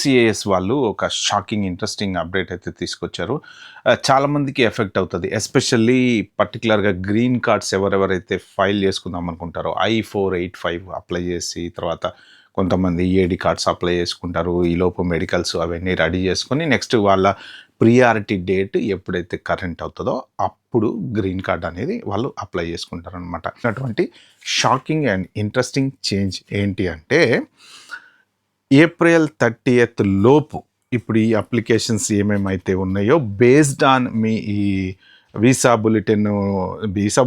CAS వాళ్ళు ఒక shocking interesting update అయితే తీసుకొచ్చారు. చాలామందికి ఎఫెక్ట్ అవుతుంది. ఎస్పెషల్లీ పర్టికులర్‌గా గ్రీన్ కార్డ్స్ ఎవరెవరైతే ఫైల్ చేసుకుందాం అనుకుంటారో I-485 అప్లై చేసి తర్వాత కొంతమంది ఈఏడీ కార్డ్స్ అప్లై చేసుకుంటారు. ఈలోపు మెడికల్స్ అవన్నీ రెడీ చేసుకొని నెక్స్ట్ వాళ్ళ ప్రియారిటీ డేట్ ఎప్పుడైతే కరెంట్ అవుతుందో అప్పుడు గ్రీన్ కార్డ్ అనేది వాళ్ళు అప్లై చేసుకుంటారనమాట. అటువంటి షాకింగ్ అండ్ ఇంట్రెస్టింగ్ చేంజ్ ఏంటి అంటే ఏప్రిల్ 30th లోపు ఇప్పుడు ఈ అప్లికేషన్స్ ఏమేమైతే ఉన్నాయో బేస్డ్ ఆన్ మీ ఈ వీసా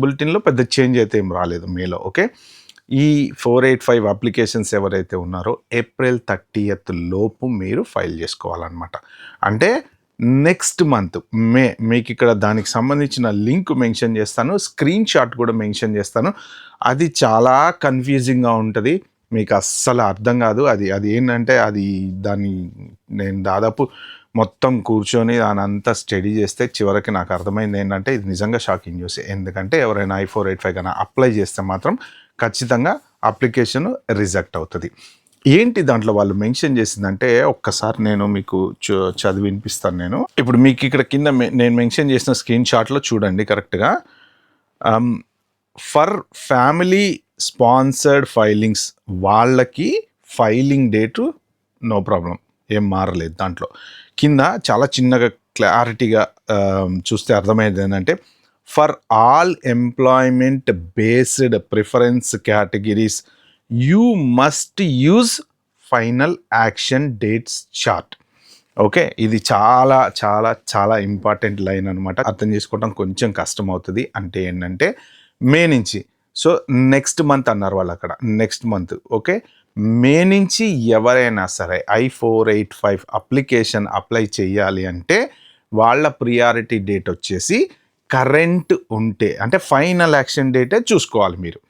బులెటిన్లో పెద్ద చేంజ్ అయితే ఏం రాలేదు మేలో. ఓకే, ఈ 485 అప్లికేషన్స్ ఎవరైతే ఉన్నారో ఏప్రిల్ 30th లోపు మీరు ఫైల్ చేసుకోవాలన్నమాట. అంటే నెక్స్ట్ మంత్ మీకు ఇక్కడ దానికి సంబంధించిన లింక్ మెన్షన్ చేస్తాను, స్క్రీన్ షాట్ కూడా మెన్షన్ చేస్తాను. అది చాలా కన్ఫ్యూజింగ్గా ఉంటుంది, మీకు అస్సలు అర్థం కాదు. అది ఏంటంటే దాన్ని నేను దాదాపు మొత్తం కూర్చొని దాని అంతా స్టడీ చేస్తే చివరికి నాకు అర్థమైంది ఏంటంటే ఇది నిజంగా షాకింగ్ న్యూస్. ఎందుకంటే ఎవరైనా I-485 కన్నా అప్లై చేస్తే మాత్రం ఖచ్చితంగా అప్లికేషన్ రిజెక్ట్ అవుతుంది. ఏంటి దాంట్లో వాళ్ళు మెన్షన్ చేసిందంటే ఒక్కసారి నేను మీకు చదివి వినిపిస్తాను. నేను ఇప్పుడు మీకు ఇక్కడ కింద నేను మెన్షన్ చేసిన స్క్రీన్ షాట్లో చూడండి కరెక్ట్గా. ఫర్ ఫ్యామిలీ స్పాన్సర్డ్ ఫైలింగ్స్ వాళ్ళకి ఫైలింగ్ డేటు నో ప్రాబ్లం, ఏం మారలేదు. దాంట్లో కింద చాలా చిన్నగా క్లారిటీగా చూస్తే అర్థమయ్యేది ఏంటంటే for all employment based preference categories you must use final action dates chart. Okay, ఇది చాలా చాలా చాలా ఇంపార్టెంట్ లైన్ అనమాట. అర్థం చేసుకోవడం కొంచెం కష్టం అవుతుంది. అంటే ఏంటంటే మే నుంచి, సో నెక్స్ట్ మంత్ అన్నారు వాళ్ళు అక్కడ, నెక్స్ట్ మంత్. ఓకే, మే నుంచి ఎవరైనా సరే I-485 అప్లికేషన్ అప్లై చేయాలి అంటే వాళ్ళ ప్రియారిటీ డేట్ వచ్చేసి కరెంట్ ఉంటే అంటే ఫైనల్ యాక్షన్ డేటే చూసుకోవాలి మీరు.